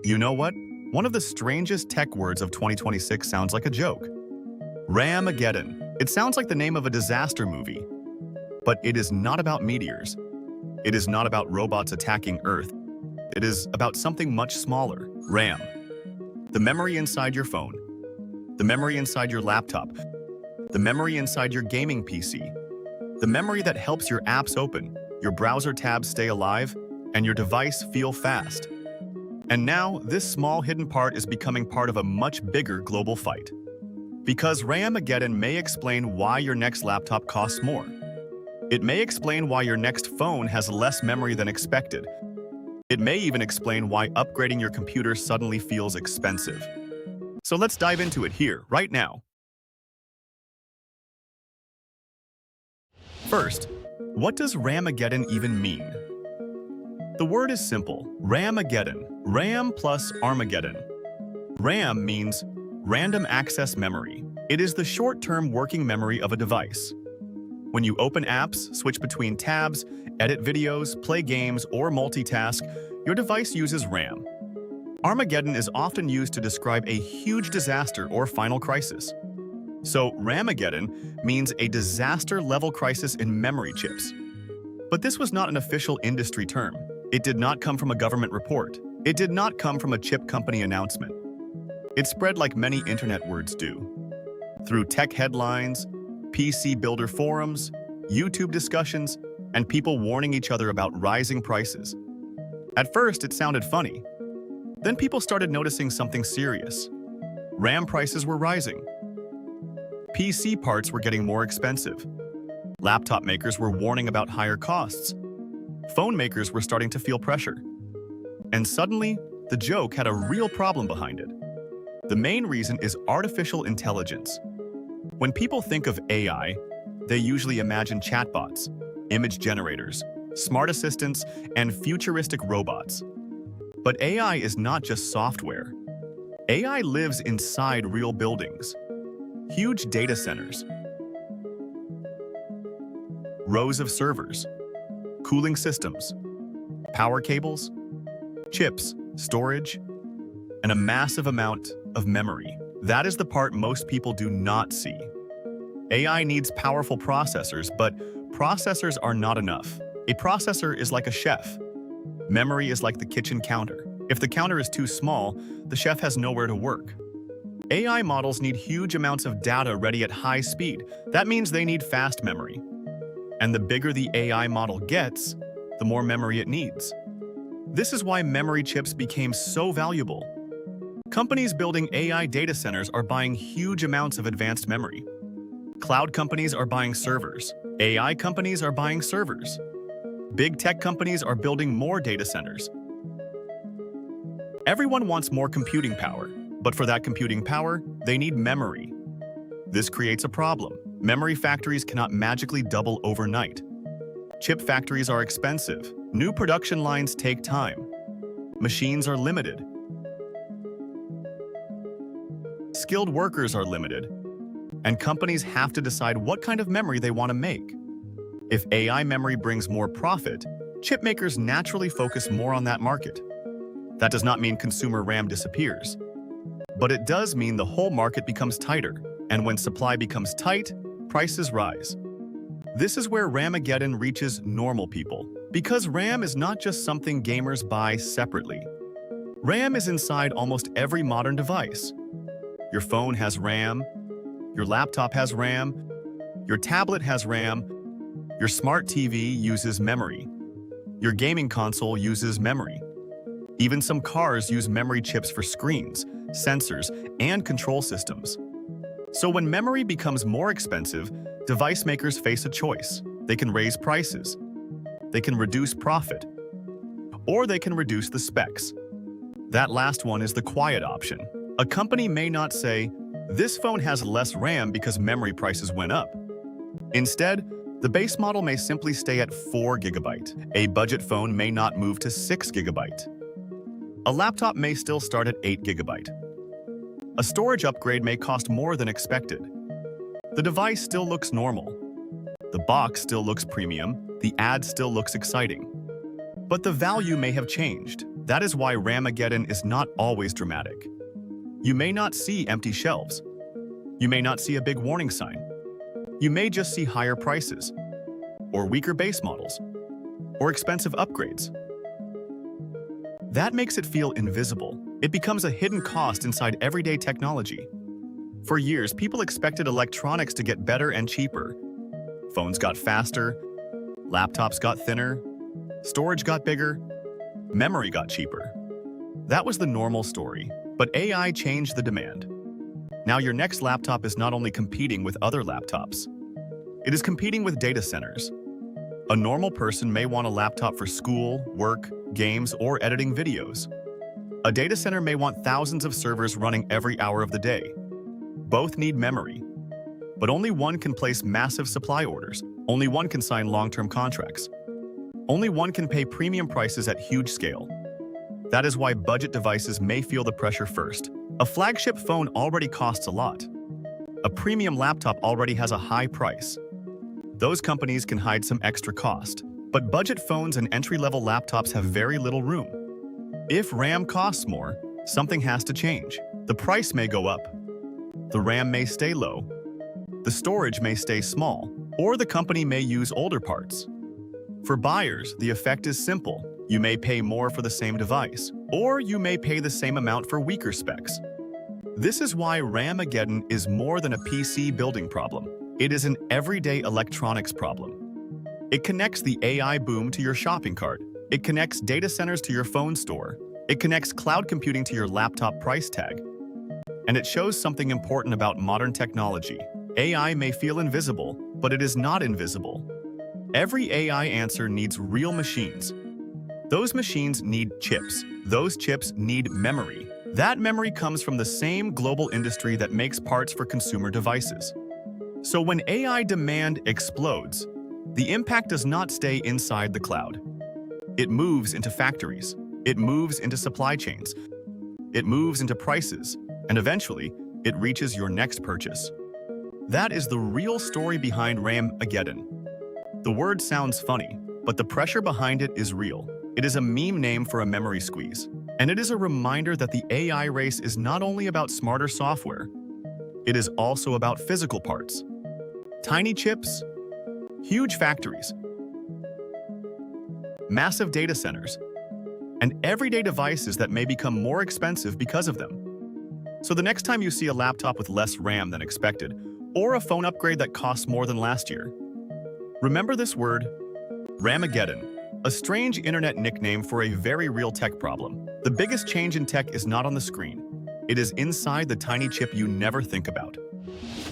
You know what? One of the strangest tech words of 2026 sounds like a joke. RAMageddon. It sounds like the name of a disaster movie. But it is not about meteors. It is not about robots attacking Earth. It is about something much smaller. RAM. The memory inside your phone. The memory inside your laptop. The memory inside your gaming PC. The memory that helps your apps open, your browser tabs stay alive, and your device feel fast. And now, this small hidden part is becoming part of a much bigger global fight. Because RAMageddon may explain why your next laptop costs more. It may explain why your next phone has less memory than expected. It may even explain why upgrading your computer suddenly feels expensive. So let's dive into it here, right now. First, what does RAMageddon even mean? The word is simple, RAMageddon, RAM plus Armageddon. RAM means random access memory. It is the short-term working memory of a device. When you open apps, switch between tabs, edit videos, play games, or multitask, your device uses RAM. Armageddon is often used to describe a huge disaster or final crisis. So RAMageddon means a disaster-level crisis in memory chips. But this was not an official industry term. It did not come from a government report. It did not come from a chip company announcement. It spread like many internet words do. Through tech headlines, PC builder forums, YouTube discussions, and people warning each other about rising prices. At first, it sounded funny. Then people started noticing something serious. RAM prices were rising. PC parts were getting more expensive. Laptop makers were warning about higher costs. Phone makers were starting to feel pressure. And suddenly, the joke had a real problem behind it. The main reason is artificial intelligence. When people think of AI, they usually imagine chatbots, image generators, smart assistants, and futuristic robots. But AI is not just software. AI lives inside real buildings, huge data centers, rows of servers, cooling systems, power cables, chips, storage, and a massive amount of memory. That is the part most people do not see. AI needs powerful processors, but processors are not enough. A processor is like a chef. Memory is like the kitchen counter. If the counter is too small, the chef has nowhere to work. AI models need huge amounts of data ready at high speed. That means they need fast memory. And the bigger the AI model gets, the more memory it needs. This is why memory chips became so valuable. Companies building AI data centers are buying huge amounts of advanced memory. Cloud companies are buying servers. AI companies are buying servers. Big tech companies are building more data centers. Everyone wants more computing power, but for that computing power, they need memory. This creates a problem. Memory factories cannot magically double overnight. Chip factories are expensive. New production lines take time. Machines are limited. Skilled workers are limited. And companies have to decide what kind of memory they want to make. If AI memory brings more profit, chip makers naturally focus more on that market. That does not mean consumer RAM disappears. But it does mean the whole market becomes tighter. And when supply becomes tight, prices rise. This is where RAMageddon reaches normal people. Because RAM is not just something gamers buy separately. RAM is inside almost every modern device. Your phone has RAM. Your laptop has RAM. Your tablet has RAM. Your smart TV uses memory. Your gaming console uses memory. Even some cars use memory chips for screens, sensors, and control systems. So when memory becomes more expensive, device makers face a choice. They can raise prices. They can reduce profit. Or they can reduce the specs. That last one is the quiet option. A company may not say, "This phone has less RAM because memory prices went up." Instead, the base model may simply stay at 4 GB. A budget phone may not move to 6 GB. A laptop may still start at 8 GB. A storage upgrade may cost more than expected. The device still looks normal. The box still looks premium. The ad still looks exciting. But the value may have changed. That is why RAMageddon is not always dramatic. You may not see empty shelves. You may not see a big warning sign. You may just see higher prices, or weaker base models, or expensive upgrades. That makes it feel invisible. It becomes a hidden cost inside everyday technology. For years, people expected electronics to get better and cheaper. Phones got faster, laptops got thinner, storage got bigger, memory got cheaper. That was the normal story, but AI changed the demand. Now your next laptop is not only competing with other laptops, it is competing with data centers. A normal person may want a laptop for school, work, games, or editing videos. A data center may want thousands of servers running every hour of the day. Both need memory, but only one can place massive supply orders. Only one can sign long-term contracts. Only one can pay premium prices at huge scale. That is why budget devices may feel the pressure first. A flagship phone already costs a lot. A premium laptop already has a high price. Those companies can hide some extra cost, but budget phones and entry-level laptops have very little room. If RAM costs more, something has to change. The price may go up. The RAM may stay low. The storage may stay small, or the company may use older parts. For buyers, the effect is simple. You may pay more for the same device, or you may pay the same amount for weaker specs. This is why RAMageddon is more than a PC building problem. It is an everyday electronics problem. It connects the AI boom to your shopping cart. It connects data centers to your phone store. It connects cloud computing to your laptop price tag. And it shows something important about modern technology. AI may feel invisible, but it is not invisible. Every AI answer needs real machines. Those machines need chips. Those chips need memory. That memory comes from the same global industry that makes parts for consumer devices. So when AI demand explodes, the impact does not stay inside the cloud. It moves into factories. It moves into supply chains. It moves into prices. And eventually, it reaches your next purchase. That is the real story behind RAMageddon. The word sounds funny, but the pressure behind it is real. It is a meme name for a memory squeeze. And it is a reminder that the AI race is not only about smarter software, it is also about physical parts. Tiny chips, huge factories, massive data centers, and everyday devices that may become more expensive because of them. So the next time you see a laptop with less RAM than expected, or a phone upgrade that costs more than last year, remember this word, RAMageddon, a strange internet nickname for a very real tech problem. The biggest change in tech is not on the screen. It is inside the tiny chip you never think about.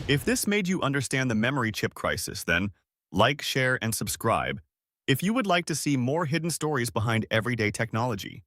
If this made you understand the memory chip crisis, then like, share, and subscribe if you would like to see more hidden stories behind everyday technology.